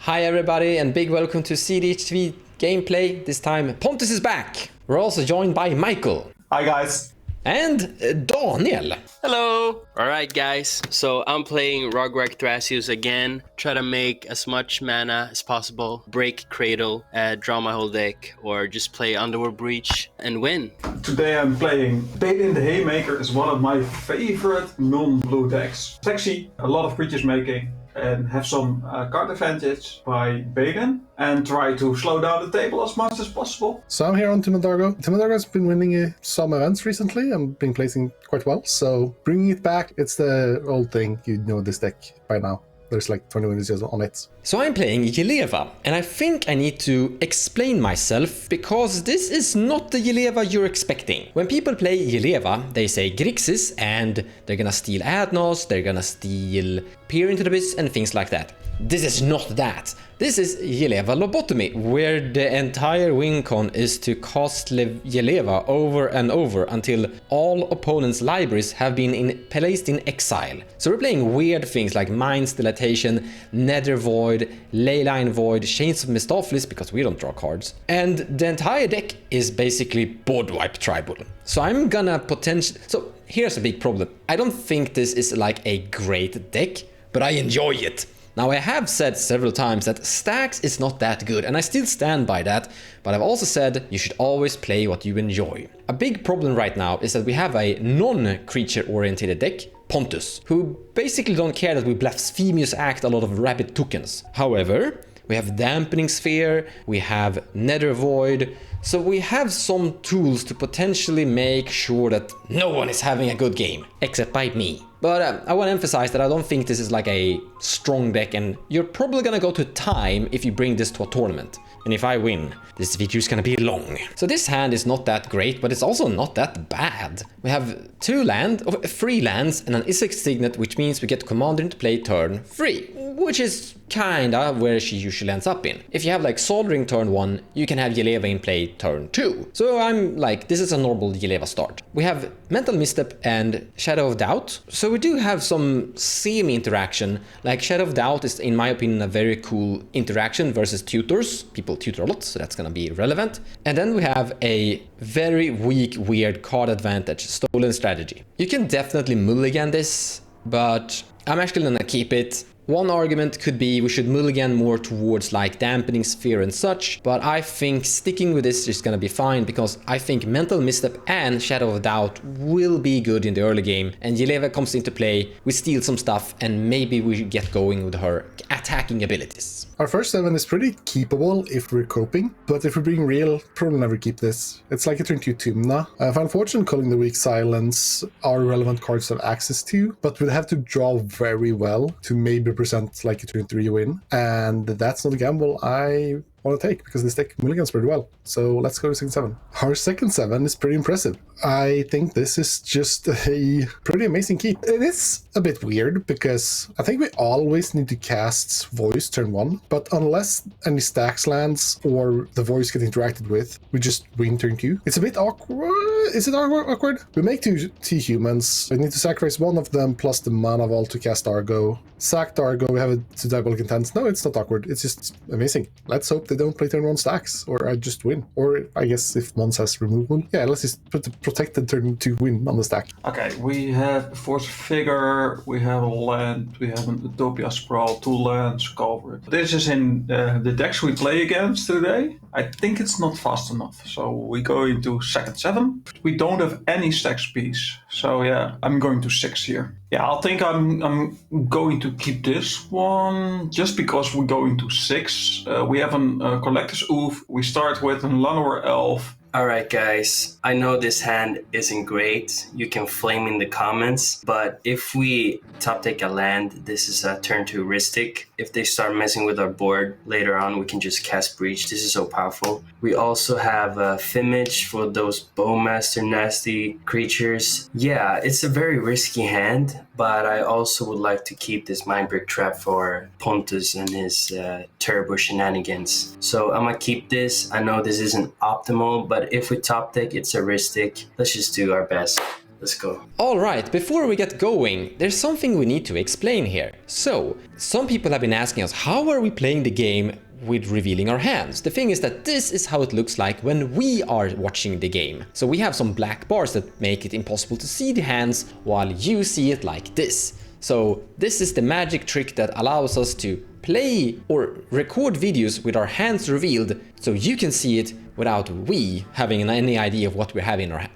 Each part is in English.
Hi everybody and big welcome to cEDH TV gameplay. This time Pontus is back. We're also joined by Michael. Hi guys. And Daniel. Hello! Alright guys, so I'm playing Rograkh Thrasios again. Try to make as much mana as possible. Break Cradle, draw my whole deck, or just play Underworld Breach and win. Today I'm playing Baylen the Haymaker. Is one of my favorite non-blue decks. It's actually a lot of creatures making and have some card advantage by Baylen and try to slow down the table as much as possible. So I'm here on Tymna Dargo. Tymna Dargo has been winning some events recently and been placing quite well, so bringing it back, it's the old thing, you know this deck by now. There's like 20 winners on it. So I'm playing Jeleva, and I think I need to explain myself because this is not the Jeleva you're expecting. When people play Jeleva, they say Grixis and they're gonna steal Adnos, they're gonna steal Peer into the Abyss and things like that. This is not that. This is Jeleva Lobotomy, where the entire win con is to cast Jeleva over and over until all opponents' libraries have been placed in exile. So we're playing weird things like Mind's Dilatation, Nether Void, Leyline Void, Chains of Mistopheles because we don't draw cards. And the entire deck is basically board wipe tribal. So I'm gonna potentially... So here's a big problem. I don't think this is like a great deck, but I enjoy it. Now I have said several times that stacks is not that good, and I still stand by that, but I've also said you should always play what you enjoy. A big problem right now is that we have a non-creature oriented deck, Pontus, who basically don't care that we blasphemous act a lot of rabbit tokens. However, we have Dampening Sphere, we have Nether Void, so we have some tools to potentially make sure that no one is having a good game, except by me. But I want to emphasize that I don't think this is like a strong deck, and you're probably gonna go to time if you bring this to a tournament. And if I win, this video is gonna be long. So this hand is not that great, but it's also not that bad. We have 3 lands and an Isaac Signet, which means we get Commander into play turn 3, which is kinda where she usually ends up in. If you have like Soldering turn 1, you can have Jeleva in play turn 2. So I'm like, this is a normal Jeleva start. We have Mental Misstep and Shadow of Doubt. So we do have some semi-interaction. Like Shadow of Doubt is, in my opinion, a very cool interaction versus tutors. People tutor a lot, so that's gonna be relevant. And then we have a very weak, weird card advantage, Stolen Strategy. You can definitely mulligan this, but I'm actually gonna keep it. One argument could be we should mulligan more towards like Dampening Sphere and such, but I think sticking with this is gonna be fine because I think Mental Misstep and Shadow of Doubt will be good in the early game, and Jeleva comes into play, we steal some stuff, and maybe we should get going with her attacking abilities. Our first 7 is pretty keepable if we're coping, but if we're being real, probably never keep this. It's like a turn 2 Tymna. I find Fortune calling the Weak Silence are relevant cards to have access to, but we'd have to draw very well to maybe present like a turn 3 win, and that's not a gamble I want to take because this deck mulligans pretty well. So let's go to second 7. Our second 7 is pretty impressive. I think this is just a pretty amazing keep. It is a bit weird because I think we always need to cast Voice turn 1, but unless any stacks lands or the Voice get interacted with, we just win turn 2. It's a bit awkward. Is it awkward? We make 2 humans. We need to sacrifice one of them plus the mana vault to cast Dargo. Sack Dargo, we have it to Diabolic Intent. No, it's not awkward. It's just amazing. Let's hope they don't play turn 1 stacks, or I just win. Or I guess if Mons has removal, yeah, let's just put the protected turn 2 win on the stack. Okay, we have Force Figure, we have a land, we have an Utopia Sprawl, 2 lands covered. This is in the decks we play against today. I think it's not fast enough, so we go into second 7. We don't have any stacks piece, so yeah, I'm going to 6 here. Yeah, I think I'm going to keep this one just because we go into 6. We have a Collector's Oath. We start with a Llanowar Elf. Alright guys, I know this hand isn't great, you can flame in the comments, but if we top deck a land, this is a turn 2 Rhetoric. If they start messing with our board later on, we can just cast Breach. This is so powerful. We also have a Fimage for those Bowmaster nasty creatures. Yeah, it's a very risky hand, but I also would like to keep this Mindbreak Trap for Pontus and his turbo shenanigans. So I'm gonna keep this. I know this isn't optimal, but if we top deck, it's a Rhetoric. Let's just do our best. Let's go. Alright, before we get going, there's something we need to explain here. So, some people have been asking us, how are we playing the game with revealing our hands? The thing is that this is how it looks like when we are watching the game. So we have some black bars that make it impossible to see the hands while you see it like this. So this is the magic trick that allows us to play or record videos with our hands revealed so you can see it without we having any idea of what we have in our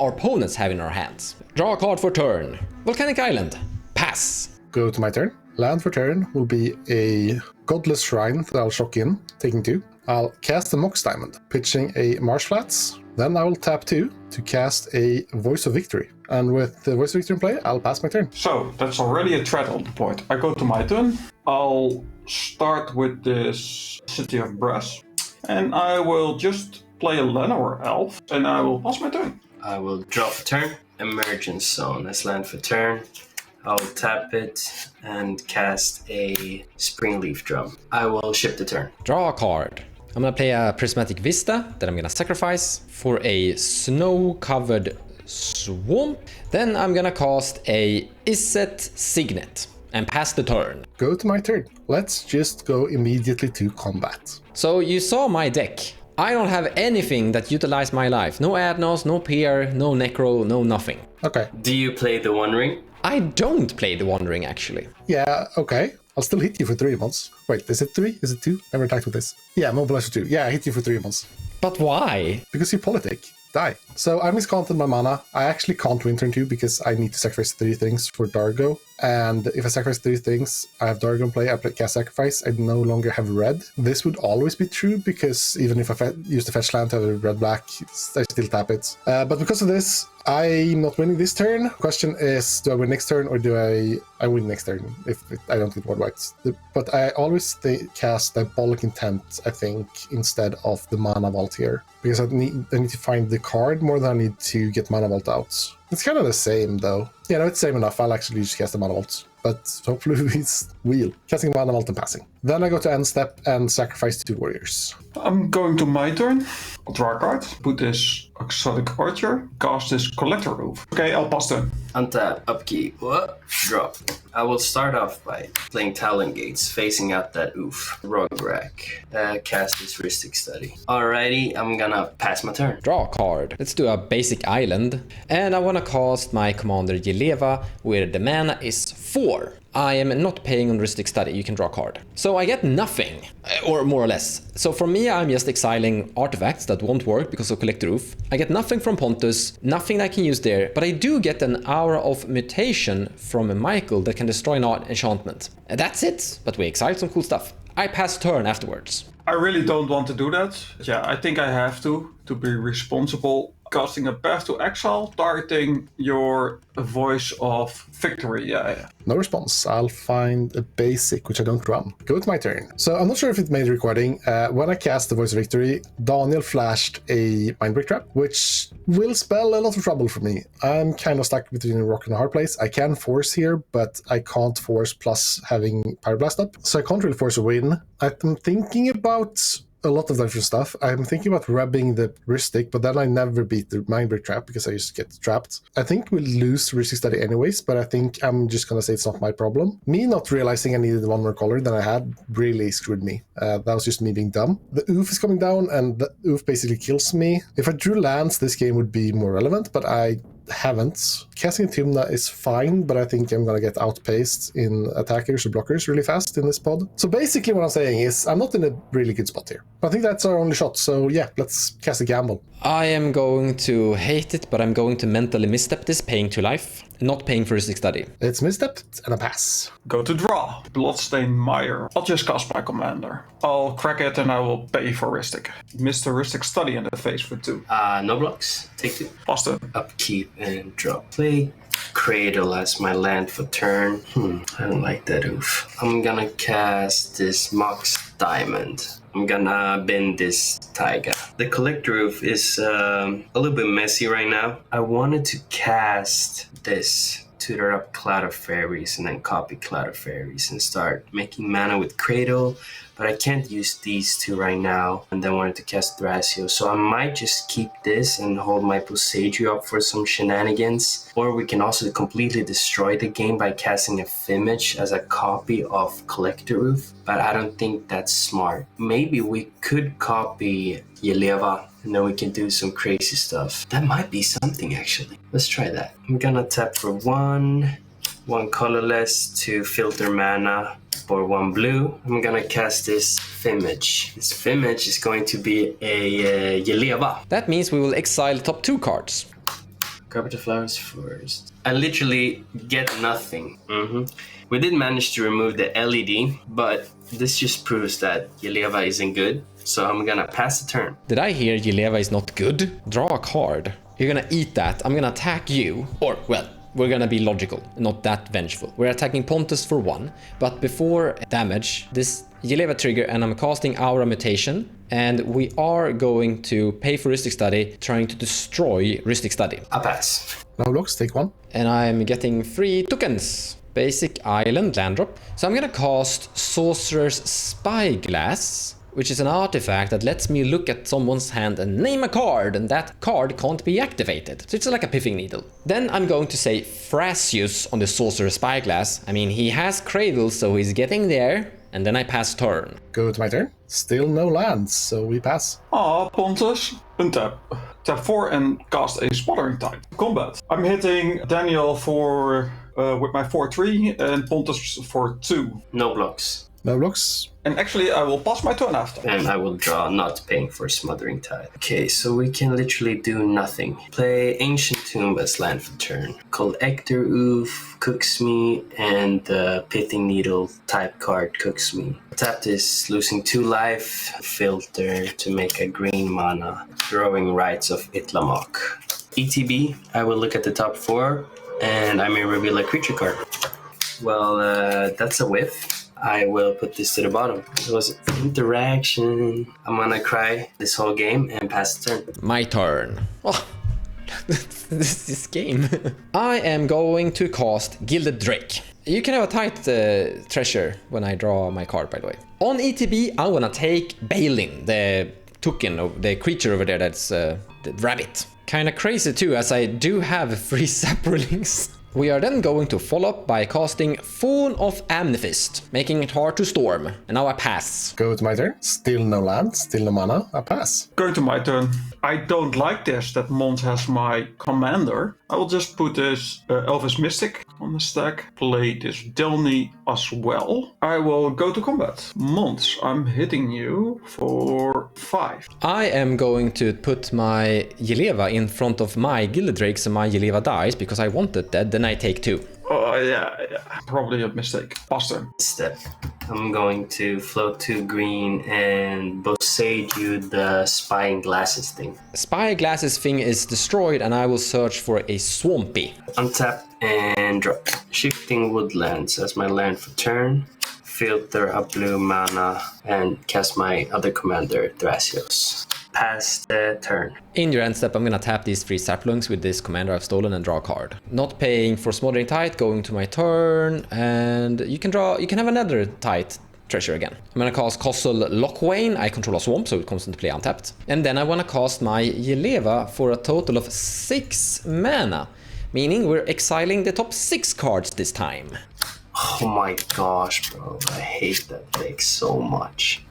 opponents have in our hands. Draw a card for turn. Volcanic Island. Pass. Go to my turn. Land for turn will be a Godless Shrine that I'll shock in, taking 2. I'll cast a Mox Diamond, pitching a Marsh Flats. Then I will tap 2 to cast a Voice of Victory. And with the Voice of Victory in play, I'll pass my turn. So that's already a threat on the board. I go to my turn. I'll start with this City of Brass. And I will just play a Llanowar Elf, and I will pass my turn. I will draw for turn. Emergence Zone. Let's land for turn. I'll tap it and cast a Springleaf Drum. I will ship the turn. Draw a card. I'm gonna play a Prismatic Vista that I'm gonna sacrifice for a snow-covered swamp. Then I'm gonna cast a Iset Signet and pass the turn. Go to my turn. Let's just go immediately to combat. So you saw my deck. I don't have anything that utilizes my life. No Adnos, no Peer, no Necro, no nothing. Okay. Do you play the One Ring? I don't play the Wandering actually. Yeah, okay. I'll still hit you for 3 months. Wait, is it 3? Is it 2? Never attacked with this. Yeah, mobilize for 2. Yeah, I hit you for 3 months. But why? Because you're politic. Die. So I miscounted my mana. I actually can't win turn 2 because I need to sacrifice 3 things for Dargo. And if I sacrifice 3 things, I have Dargo in play, I cast sacrifice, I no longer have red. This would always be true because even if I use the fetch land to have a red-black, I still tap it. But because of this, I'm not winning this turn. Question is, do I win next turn or do I win next turn if I don't get more whites? But I always cast Diabolic Intent, I think, instead of the Mana Vault here. Because I need to find the card more than I need to get Mana Vault out. It's kind of the same though. Yeah, no, it's same enough. I'll actually just cast the Mana Vault. But hopefully it's wheel. Casting Mana Vault and passing. Then I go to end step and sacrifice 2 warriors. I'm going to my turn. I'll draw a card. Put this Exotic Archer. Cast this Collector Roof. Okay, I'll pass turn. Untap, upkeep, what? Drop. I will start off by playing Talon Gates, facing out that oof. Rograkh. Cast this Rhetoric Study. Alrighty, I'm gonna pass my turn. Draw a card. Let's do a basic island. And I wanna cast my commander Jeleva, where the mana is 4. I am not paying on Rhetoric Study, you can draw a card. So I get nothing, or more or less. So for me, I'm just exiling artifacts that won't work because of Collector Roof. I get nothing from Pontus, nothing I can use there, but I do get an Aura of Mutation from Michael that can destroy an enchantment. And that's it, but we exiled some cool stuff. I pass turn afterwards. I really don't want to do that. Yeah, I think I have to be responsible. Casting a Path to Exile, targeting your Voice of Victory. Yeah. No response. I'll find a basic, which I don't run. Go to my turn. So I'm not sure if it made a recording. When I cast the Voice of Victory, Daniel flashed a Mindbreak Trap, which will spell a lot of trouble for me. I'm kind of stuck between a rock and a hard place. I can force here, but I can't force plus having Pyroblast up. So I can't really force a win. I'm thinking about a lot of different stuff. I'm thinking about rubbing the Rhetoric, but then I never beat the Mindbreak Trap because I just get trapped. I think we'll lose Rhetoric Study anyways, but I think I'm just gonna say it's not my problem. Me not realizing I needed one more color than I had really screwed me. That was just me being dumb. The Oof is coming down and the Oof basically kills me. If I drew lands, this game would be more relevant, but I haven't. Casting Tymna is fine, but I think I'm gonna get outpaced in attackers or blockers really fast in this pod. So basically what I'm saying is I'm not in a really good spot here. I think that's our only shot, so yeah, let's cast a gamble. I am going to hate it, but I'm going to mentally misstep this, paying 2 life, not paying for Rhetoric Study. It's misstepped and a pass. Go to draw. Bloodstained Mire. I'll just cast my commander. I'll crack it and I will pay for Rhetoric. Mr. Rhetoric Study in the face for 2. No blocks. Take 2. Pass turn. Upkeep and draw. Play. Cradle as my land for turn. I don't like that oof. I'm gonna cast this Mox Diamond. I'm gonna bend this Taiga. The Collector Roof is a little bit messy right now. I wanted to cast this, tutor up Cloud of Fairies, and then copy Cloud of Fairies and start making mana with Cradle. but I can't use these two right now, and then wanted to cast Thrasios. So I might just keep this and hold my Boseiju up for some shenanigans. Or we can also completely destroy the game by casting a Fimage as a copy of Collector Roof, but I don't think that's smart. Maybe we could copy Jeleva, and then we can do some crazy stuff. That might be something, actually. Let's try that. I'm gonna tap for one colorless to filter mana for 1 blue. I'm gonna cast this Fimage. This Fimage is going to be a Jeleva. That means we will exile top 2 cards. Grab the flowers first. I literally get nothing. We did manage to remove the LED, but this just proves that Jeleva isn't good. So I'm gonna pass the turn. Did I hear Jeleva is not good? Draw a card. You're gonna eat that. I'm gonna attack you. Or, well, we're gonna be logical, not that vengeful. We're attacking Pontus for 1, but before damage, this Jeleva trigger, and I'm casting Aura Mutation, and we are going to pay for Rhystic Study, trying to destroy Rhystic Study. I pass. No blocks, take 1. And I'm getting 3 tokens. Basic Island, land drop. So I'm gonna cast Sorcerer's Spyglass, which is an artifact that lets me look at someone's hand and name a card, and that card can't be activated. So it's like a pithing needle. Then I'm going to say Thrasios on the Sorcerer's Spyglass. I mean, he has Cradle, so he's getting there. And then I pass turn. Go to my turn. Still no lands, so we pass. Pontus, untap. Tap 4 and cast a Smothering Tide. Combat. I'm hitting Daniel for with my 4-3 and Pontus for 2. No blocks. No blocks. And actually, I will pass my turn after. And I will draw, not paying for Smothering Tide. Okay, so we can literally do nothing. Play Ancient Tomb as land for turn. Collector Oof cooks me, and the Pithing Needle type card cooks me. Tap this, losing 2 life. Filter to make a green mana. Throwing Rites of Itlamok. ETB, I will look at the top 4, and I may reveal a creature card. Well, that's a whiff. I will put this to the bottom. It was interaction. I'm gonna cry this whole game and pass the turn. My turn. Oh, this game. I am going to cast Gilded Drake. You can have a tight treasure when I draw my card, by the way. On ETB, I'm gonna take Baylen, the token of the creature over there that's the rabbit. Kinda crazy too, as I do have 3 Saprolings. We are then going to follow up by casting Fawn of Amethyst, making it hard to storm. And now I pass. Go to my turn. Still no land, still no mana. I pass. Going to my turn. I don't like this, that Mons has my commander. I will just put this Elvis Mystic on the stack. Play this Delny as well. I will go to combat. Mons, I'm hitting you for 5. I am going to put my Jeleva in front of my Gilded Drake so my Jeleva dies because I want it dead. Then I take 2. Oh, yeah. Probably a mistake. Pass turn. Step. I'm going to float 2 green and Boseiju the Spying Glasses thing. Spy Glasses thing is destroyed and I will search for a Swampy. Untap and drop. Shifting Woodlands as my land for turn. Filter a blue mana and cast my other commander, Thrasios. Pass the turn. In your end step, I'm gonna tap these 3 Saplings with this commander I've stolen and draw a card. Not paying for Smothering Tide, going to my turn, and you can have another Tide treasure again. I'm gonna cast Castle Lochwain. I control a swamp, so it comes into play untapped. And then I wanna cast my Jeleva for a total of 6 mana, meaning we're exiling the top 6 cards this time. Oh my gosh, bro. I hate that deck so much.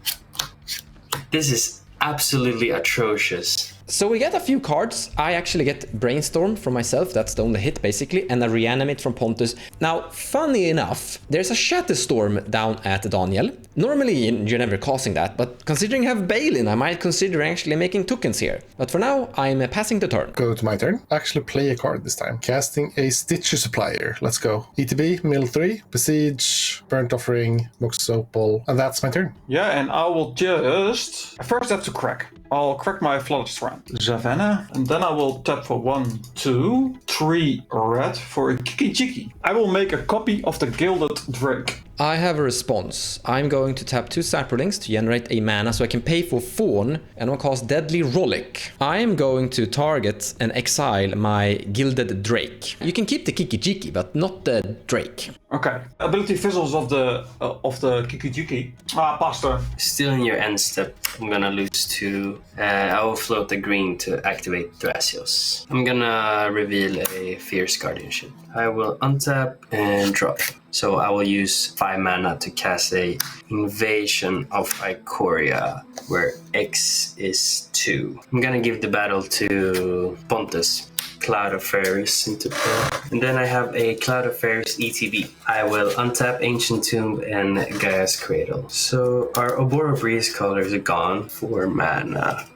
This is absolutely atrocious. So we get a few cards. I actually get Brainstorm from myself, that's the only hit basically, and a Reanimate from Pontus. Now, funny enough, there's a Shatterstorm down at Daniel. Normally you're never casting that, but considering I have Baylen, I might consider actually making tokens here. But for now, I'm passing the turn. Go to my turn. Actually play a card this time. Casting a Stitcher Supplier. Let's go. ETB, mill 3, Besiege, Burnt Offering, Mox Opal, and that's my turn. Yeah, and I will just... I first have to crack. I'll crack my Flooded Strand. Savannah. And then I will tap for 1, 2, 3 red for a Kiki Jiki. I will make a copy of the Gilded Drake. I have a response. I'm going to tap 2 saplings to generate a mana so I can pay for Fawn, and I'll cast Deadly Rollick. I am going to target and exile my Gilded Drake. You can keep the Kiki-Jiki, but not the Drake. Okay. Ability Fizzles of the Kiki-Jiki. Pass turn. Still in your end step, I'm gonna lose 2. I will float the green to activate Thrasios. I'm gonna reveal a Fierce Guardianship. I will untap and drop. So I will use 5 mana to cast a Invasion of Ikoria, where X is 2. I'm gonna give the battle to Pontus. Cloud of Fairies into play. And then I have a Cloud of Fairies ETB. I will untap Ancient Tomb and Gaia's Cradle. So our Obora Breeze colors are gone for mana.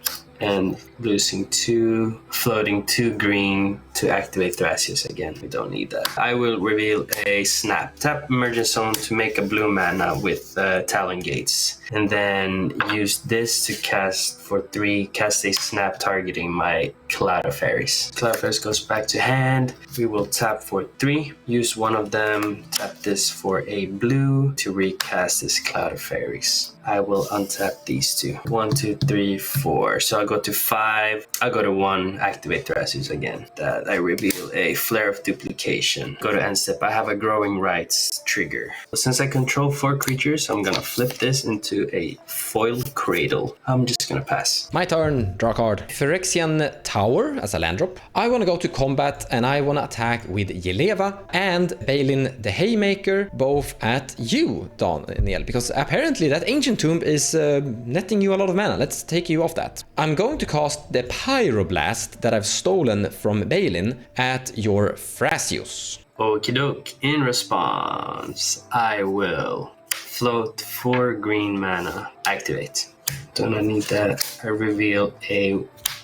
And losing 2, floating 2 green to activate Thrasios again. We don't need that. I will reveal a Snap. Tap Emergent Zone to make a blue mana with Talon Gates. And then use this to cast for 3, cast a Snap targeting my Cloud of Fairies. Cloud of Fairies goes back to hand. We will tap for 3, use one of them, tap this for a blue to recast this Cloud of Fairies. I will untap these 2. 1, 2, 3, 4. So I go to 5. I go to 1, activate Thrasios again. That I reveal a Flare of Duplication. Go to end step. I have a Growing Rights trigger. Since I control 4 creatures, I'm gonna flip this into a Foil Cradle. I'm just gonna pass. My turn, draw card. Phyrexian Tower as a land drop. I want to go to combat and I want to attack with Jeleva and Baylen the Haymaker, both at you, Daniel, because apparently that Ancient Tomb is netting you a lot of mana. Let's take you off that. I'm going to cast the Pyroblast that I've stolen from Baylen at your Thrasios. Okie doke. In response, I will float 4 green mana. Activate. Don't need that. I reveal a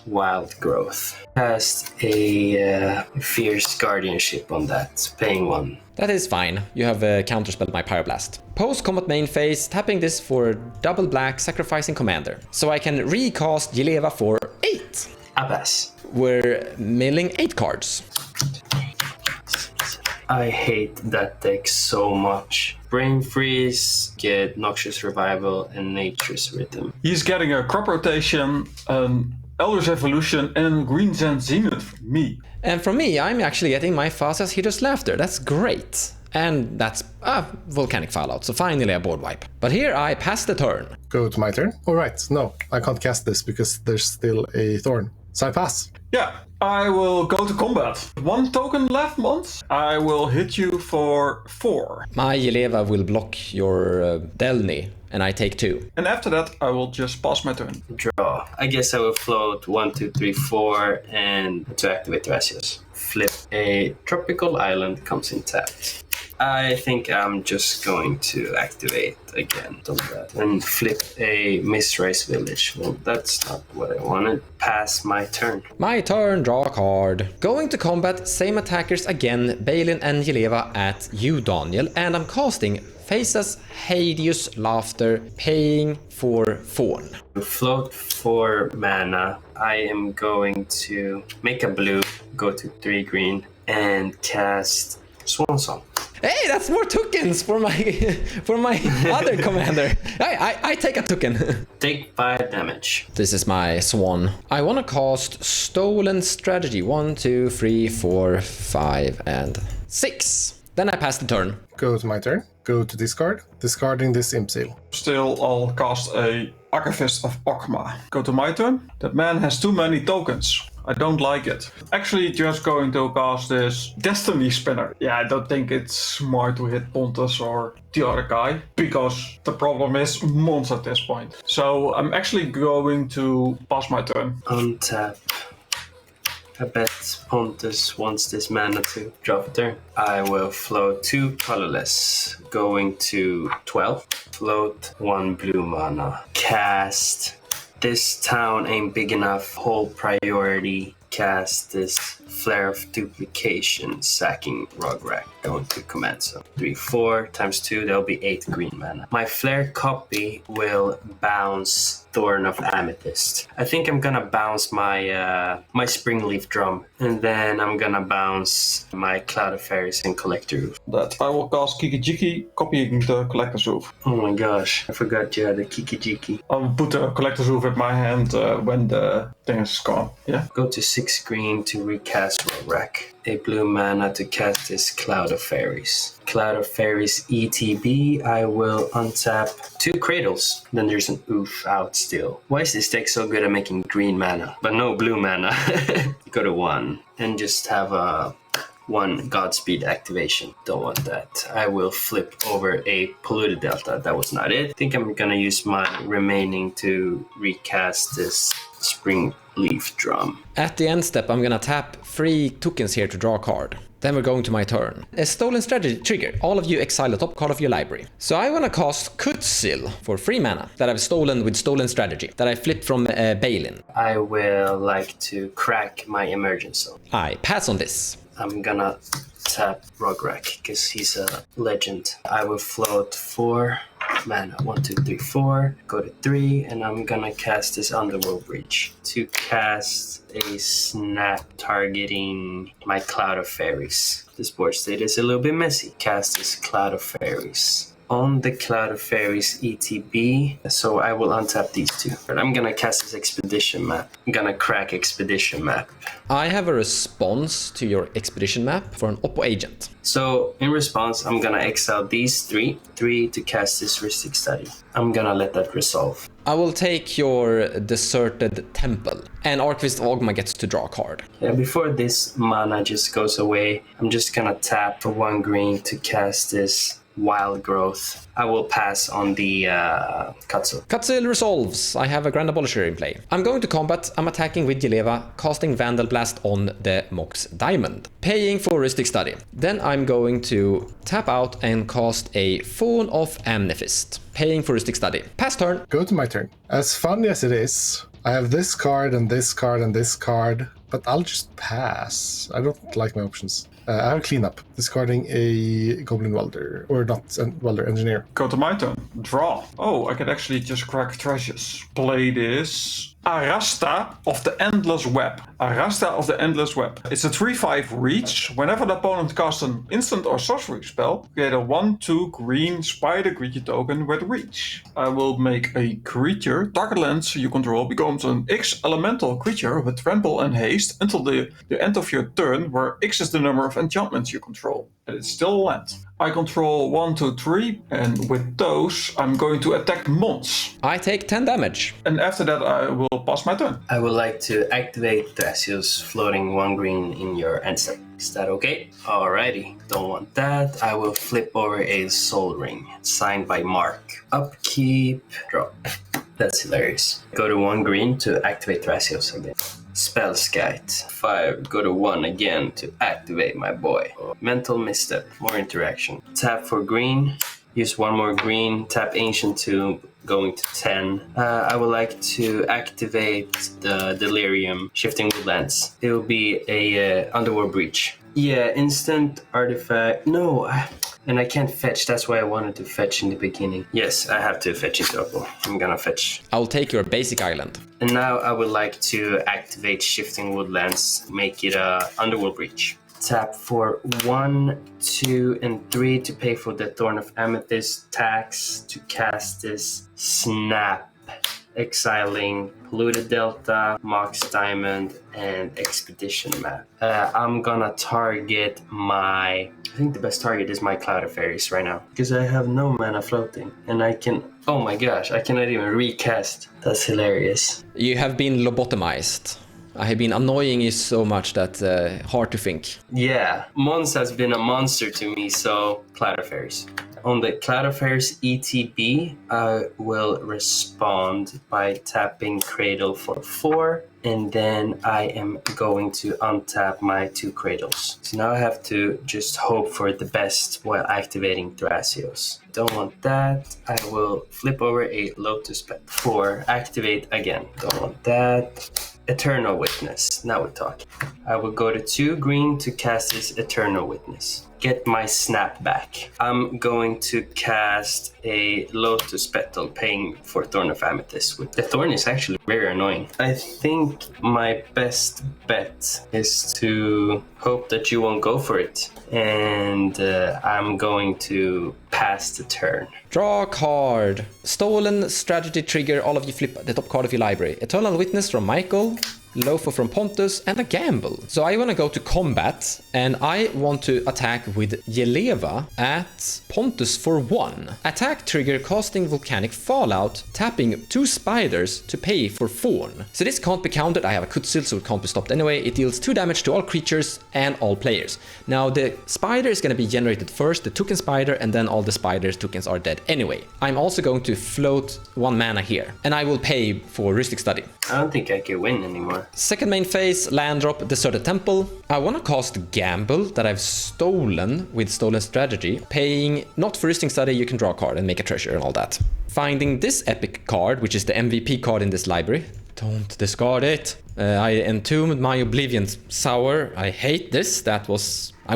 Wild Growth. Cast a Fierce Guardianship on that, paying 1. That is fine. You have counterspelled my Pyroblast. Post-combat main phase, tapping this for double black, sacrificing commander. So I can recast Jeleva for 8. I pass. We're milling 8 cards. I hate that deck so much. Brain Freeze, get Noxious Revival, and Nature's Rhythm. He's getting a Crop Rotation, an Elder's Evolution, and a Green Zen Zenith from me. And from me, I'm actually getting my Fastest Hero's Laughter. That's great. And that's Volcanic Fallout, so finally a board wipe. But here I pass the turn. Go to my turn. All right, no, I can't cast this because there's still a Thorn. So I pass. Yeah, I will go to combat. 1 token left, Mons. I will hit you for 4. My Jeleva will block your Delny, and I take 2. And after that, I will just pass my turn. Draw. I guess I will float 1, 2, 3, 4, and to activate Thrasios. Flip a Tropical Island, comes in tapped. I think I'm just going to activate again on that and flip a Mistrise Village. Well, that's not what I wanted. Pass my turn. My turn, draw a card. Going to combat, same attackers again, Baylen and Jeleva at you, Daniel, and I'm casting Faces Hideous Laughter, paying for Fawn. To float 4 mana, I am going to make a blue, go to 3 green, and cast Swan Song. Hey, that's more tokens for my other commander. I take a token. Take 5 damage. This is my swan. I want to cast Stolen Strategy. 1, 2, 3, 4, 5, and 6. Then I pass the turn. Go to my turn. Go to discard. Discarding this Imp Seal. Still, I'll cast a Archivist of Okma. Go to my turn. That man has too many tokens. I don't like it. Actually, just going to cast this Destiny Spinner. Yeah, I don't think it's smart to hit Pontus or the other guy, because the problem is Mons at this point. So I'm actually going to pass my turn. Untap. I bet Pontus wants this mana to drop a turn. I will float 2 colorless, going to 12. Float 1 blue mana. Cast. This town ain't big enough. Hold priority. cast this Flare of Duplication, sacking Rograkh. Going to command, so 3, 4 times 2, that'll be 8 green mana. My Flare copy will bounce Thorn of Amethyst. I think I'm gonna bounce my my Springleaf Drum, and then I'm gonna bounce my Cloud of Fairies and Collector Roof. That I will cast Kiki-Jiki, copying the Collector's Roof. Oh my gosh, I forgot you had the Kiki-Jiki. I'll put the Collector's Roof in my hand when the thing is gone. Yeah. Go to 6 green to recast Rograkh. A blue mana to cast this Cloud of Fairies. Cloud of Fairies ETB, I will untap 2 Cradles. Then there's an Oof out still. Why is this deck so good at making green mana, but no blue mana? Go to 1 and just have a 1 Godspeed activation. Don't want that. I will flip over a Polluted Delta. That was not it. I think I'm gonna use my remaining to recast this Springleaf Drum. At the end step, I'm gonna tap 3 tokens here to draw a card. Then we're going to my turn. A Stolen Strategy trigger. All of you exile the top card of your library. So I wanna cast Kutsil for 3 mana that I've stolen with Stolen Strategy that I flipped from Baylen. I will like to crack my Emergence Zone. I pass on this. I'm gonna tap Rograkh because he's a legend. I will float 4 mana. 1, 2, 3, 4. Go to 3, and I'm gonna cast this Underworld Breach to cast a snap targeting my Cloud of Fairies. This board state is a little bit messy. Cast this Cloud of Fairies. On the Cloud of Fairies ETB, so I will untap these 2. But I'm gonna cast this Expedition map. I'm gonna crack Expedition map. I have a response to your Expedition map for an Oppo agent. So in response, I'm gonna exile these 3 to cast this Rhetorik Study. I'm gonna let that resolve. I will take your Deserted Temple, and Archivist Ogma gets to draw a card. Yeah, before this mana just goes away, I'm just gonna tap for 1 green to cast this Wild Growth. I will pass on the Kutsil. Kutsil resolves. I have a Grand Abolisher in play. I'm going to combat. I'm attacking with Jeleva, casting Vandal Blast on the Mox Diamond, paying for Rhetorik Study. Then I'm going to tap out and cast a Fawn of Amnefist, paying for Rhetorik Study. Pass turn. Go to my turn. As funny as it is, I have this card and this card and this card, but I'll just pass. I don't like my options. I have cleanup, discarding a Goblin Welder, or not Welder, Engineer. Go to my turn. Draw. Oh, I can actually just crack Thrasios. Play this Arasta of the Endless Web. Arasta of the Endless Web. It's a 3/5 reach. Whenever the opponent casts an instant or sorcery spell, create a 1/2 green spider creature token with reach. I will make a creature. Target lands you control becomes an X elemental creature with trample and haste until the end of your turn, where X is the number of enchantments you control. And it's still a land. I control 1, 2, 3, and with those, I'm going to attack Mons. I take 10 damage. And after that, I will pass my turn. I would like to activate Thrasios, floating 1 green in your end step. Is that okay? Alrighty, don't want that. I will flip over a Soul Ring, signed by Mark. Upkeep, drop. That's hilarious. Go to 1 green to activate Thrasios again. Spellskite. 5, go to 1 again to activate my boy. Mental Misstep, more interaction. Tap for green, use 1 more green, tap Ancient Tomb, going to 10. I would like to activate the Delirium, Shifting Woodlands. It will be a Underworld Breach. Yeah, instant artifact. No, and I can't fetch. That's why I wanted to fetch in the beginning. Yes, I have to fetch into Oppo. I'm gonna fetch. I'll take your basic island. And now I would like to activate Shifting Woodlands, make it a Underworld Breach. Tap for 1, 2, and 3 to pay for the Thorn of Amethyst tax to cast this Snap, exiling Polluted Delta, Mox Diamond, and Expedition map. I'm gonna target I think the best target is my Cloud of Fairies right now, because I have no mana floating, and I can, oh my gosh, I cannot even recast. That's hilarious. You have been lobotomized. I have been annoying you so much that hard to think. Yeah, Mons has been a monster to me, so Cloud of Fairies. On the Cloud of Fairies ETB, I will respond by tapping Cradle for 4, and then I am going to untap my 2 Cradles. So now I have to just hope for the best while activating Thrasios. Don't want that. I will flip over a Lotus Pet. 4, activate again. Don't want that. Eternal Witness. Yes, now we're talking. I will go to 2 green to cast this Eternal Witness. Get my snap back. I'm going to cast a Lotus Petal, paying for Thorn of Amethyst. The Thorn is actually very annoying. I think my best bet is to hope that you won't go for it. And I'm going to pass the turn. Draw a card. Stolen strategy trigger. All of you flip the top card of your library. Eternal Witness from Michael. Loafer from Pontus, and a gamble. So I want to go to combat, and I want to attack with Jeleva at Pontus for 1. Attack trigger casting Volcanic Fallout, tapping 2 spiders to pay for Fawn. So this can't be countered. I have a Kutsil, so it can't be stopped anyway. It deals 2 damage to all creatures and all players. Now the spider is going to be generated first, the token spider, and then all the spider's tokens are dead anyway. I'm also going to float 1 mana here, and I will pay for Rhetorik Study. I don't think I can win anymore. Second main phase, land drop, Deserted Temple. I want to cast Gamble that I've stolen with Stolen Strategy. Paying not for Rhetorik Study, you can draw a card and make a treasure and all that. Finding this epic card, which is the MVP card in this library. Don't discard it. I entombed my Oblivion Sour. I hate this. I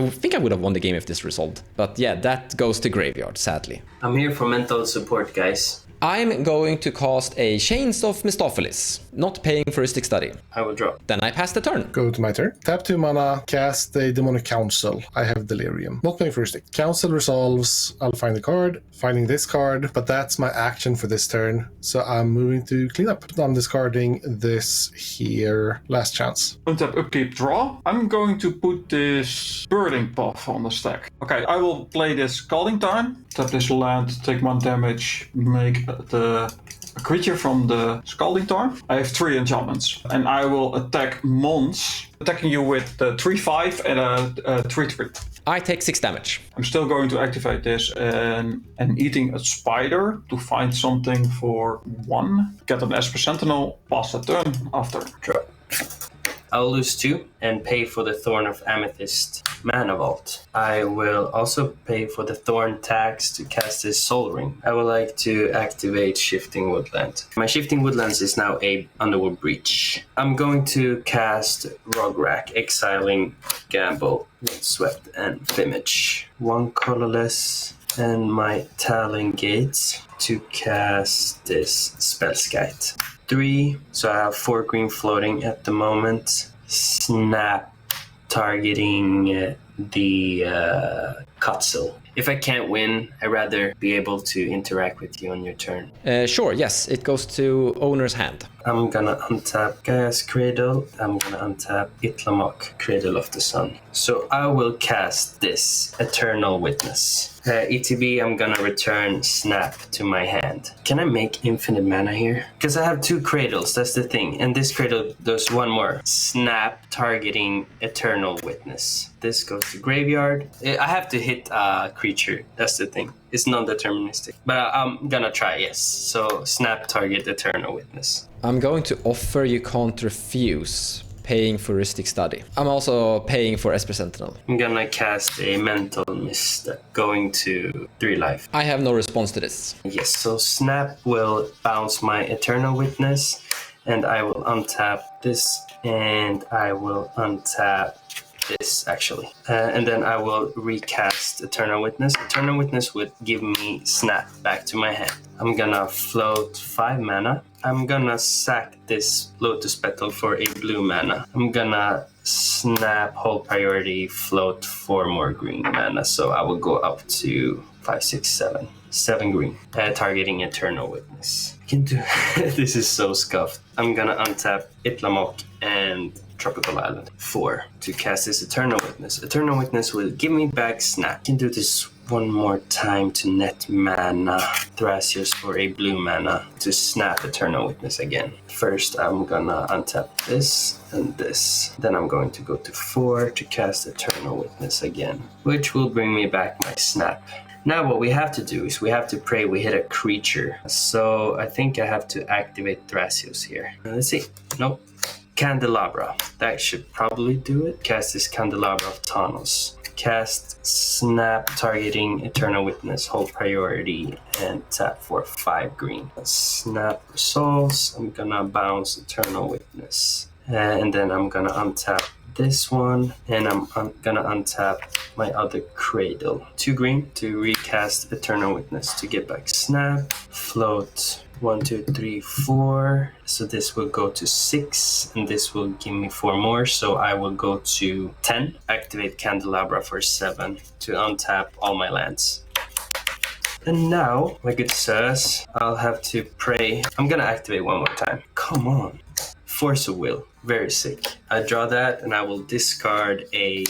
think I would have won the game if this resolved. But yeah, that goes to graveyard, sadly. I'm here for mental support, guys. I'm going to cast a Chains of Mistopheles, not paying for Rhetorik Study. I will draw. Then I pass the turn. Go to my turn. Tap 2 mana, cast a Demonic Council. I have Delirium. Not paying for Rhetorik. Council resolves. I'll find the card. Finding this card, but that's my action for this turn. So I'm moving to clean up. I'm discarding this here. Last chance. Untap, upkeep, draw. I'm going to put this Burning Path on the stack. Okay, I will play this Scalding Tarn. Tap this land, take 1 damage, make a creature from the Scalding Tarn. I have 3 enchantments, and I will attack Mons, attacking you with 3/5 and a 3/3. I take 6 damage. I'm still going to activate this and eating a spider to find something for 1. Get an Esper Sentinel, pass the turn after. Draw. I'll lose 2 and pay for the Thorn of Amethyst Mana Vault. I will also pay for the Thorn tax to cast this Soul Ring. I would like to activate Shifting Woodland. My Shifting Woodlands is now a Underworld Breach. I'm going to cast Rograkh, exiling Gamble, Swept, and Vimage. 1 colorless and my Talon Gates to cast this Spellskite. 3, so I have 4 green floating at the moment. Snap, targeting the Kutsil. If I can't win, I'd rather be able to interact with you on your turn. Sure, yes, it goes to owner's hand. I'm gonna untap Gaia's Cradle. I'm gonna untap Itlamok, Cradle of the Sun. So I will cast this Eternal Witness. ETB, I'm gonna return Snap to my hand. Can I make infinite mana here? Because I have 2 cradles, that's the thing. And this cradle does 1 more. Snap, targeting Eternal Witness. This goes to graveyard. I have to hit a creature, that's the thing. It's non-deterministic. But I'm gonna try, yes. So Snap, target Eternal Witness. I'm going to offer you can't refuse, paying for Rhetorik Study. I'm also paying for Esper Sentinel. I'm gonna cast a Mental Mist, going to 3 life. I have no response to this. Yes, so Snap will bounce my Eternal Witness, and I will untap this, and I will untap this actually. And then I will recast Eternal Witness. Eternal Witness would give me Snap back to my hand. I'm gonna float 5 mana. I'm gonna sack this Lotus Petal for a blue mana. I'm gonna snap, hold priority, float 4 more green mana. So I will go up to 5, 6, 7. 7 green. Targeting Eternal Witness. I can do this is so scuffed. I'm gonna untap Itlamok and Tropical Island 4 to cast this Eternal Witness. Eternal Witness will give me back Snap. I can do this 1 more time to net mana Thrasios for a blue mana to snap Eternal Witness again. First, I'm gonna untap this and this. Then I'm going to go to 4 to cast Eternal Witness again, which will bring me back my Snap. Now what we have to do is we have to pray we hit a creature. So I think I have to activate Thrasios here. Let's see. Nope. Candelabra. That should probably do it. Cast this Candelabra of Tanos. Cast Snap, targeting Eternal Witness, hold priority, and tap for 5 green. Snap resolves. I'm gonna bounce Eternal Witness. And then I'm gonna untap this one, and I'm gonna untap my other Cradle. 2 green to recast Eternal Witness to get back Snap. Float 1, 2, 3, 4. So this will go to 6, and this will give me 4 more. So I will go to 10. Activate Candelabra for 7 to untap all my lands. And now, my good sirs, I'll have to pray. I'm gonna activate one more time. Come on. Force of Will. Very sick. I draw that, and I will discard a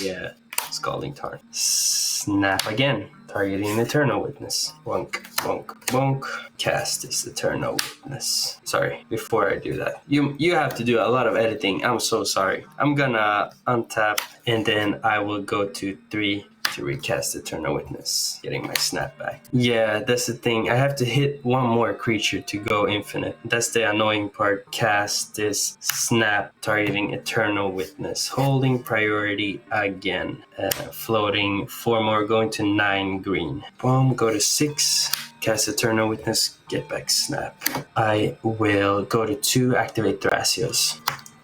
Scalding Tarn. Snap again. Targeting Eternal Witness. Wonk, wonk, wonk. Cast this Eternal Witness. Sorry, before I do that. You have to do a lot of editing. I'm so sorry. I'm gonna untap, and then I will go to 3 to recast Eternal Witness, getting my snap back. Yeah, that's the thing. I have to hit one more creature to go infinite. That's the annoying part. Cast this snap, targeting Eternal Witness, holding priority again. Floating 4 more, going to 9 green. Boom, go to 6. Cast Eternal Witness, get back snap. I will go to 2, activate Thrasios.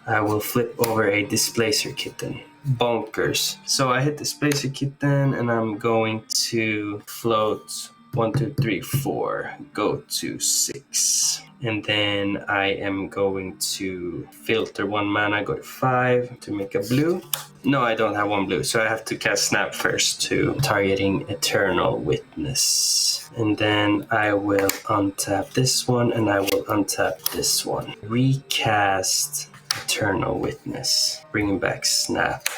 I will flip over a Displacer Kitten. Bonkers. So I hit Displacer Kitten, and I'm going to float 1, 2, 3, 4, go to 6. And then I am going to filter 1 mana, go to 5 to make a blue. No, I don't have 1 blue, so I have to cast Snap first to targeting Eternal Witness. And then I will untap this one, and I will untap this one. Recast Eternal Witness, bringing back Snap.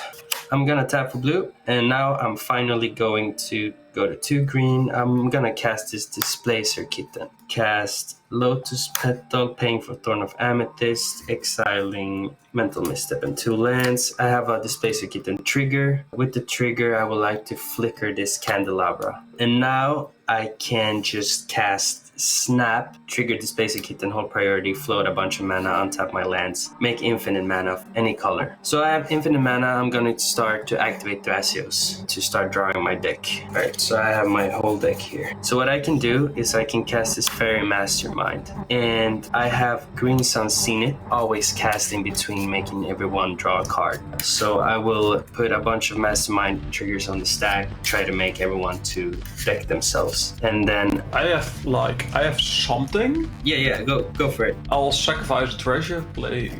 I'm gonna tap for blue, and now I'm finally going to go to 2 green. I'm gonna cast this Displacer Kitten. Cast Lotus Petal, paying for Thorn of Amethyst, exiling Mental Misstep and 2 lands. I have a Displacer Kitten trigger. With the trigger, I would like to flicker this Candelabra. And now I can just cast Snap, trigger Displacer Kitten, hold priority, float a bunch of mana, untap my lands, make infinite mana of any color. So I have infinite mana. I'm going to start to activate Thrasios to start drawing my deck. Alright, so I have my whole deck here. So what I can do is I can cast this Fairy Mastermind. And I have Green Sun Zenith, always casting between making everyone draw a card. So I will put a bunch of Mastermind triggers on the stack, try to make everyone to deck themselves. And then I have something. Yeah, go for it. I'll sacrifice a treasure, play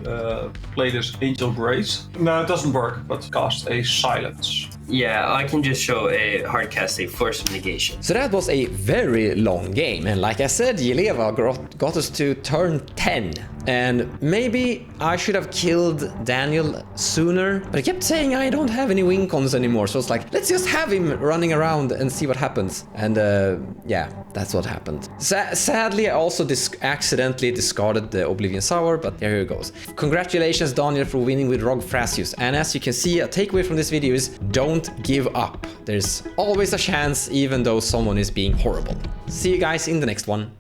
this Angel Grace. No, it doesn't work, but cast a Silence. Yeah, I can just show a hard cast, a Force of Negation. So that was a very long game, and like I said, Jeleva got us to turn 10. And maybe I should have killed Daniel sooner, but he kept saying I don't have any win cons anymore, so it's like, let's just have him running around and see what happens. And yeah, that's what happened. Sadly, I also accidentally discarded the Oblivion Sour, but there it goes. Congratulations, Daniel, for winning with Rograkh Thrasios. And as you can see, a takeaway from this video is don't give up. There's always a chance, even though someone is being horrible. See you guys in the next one.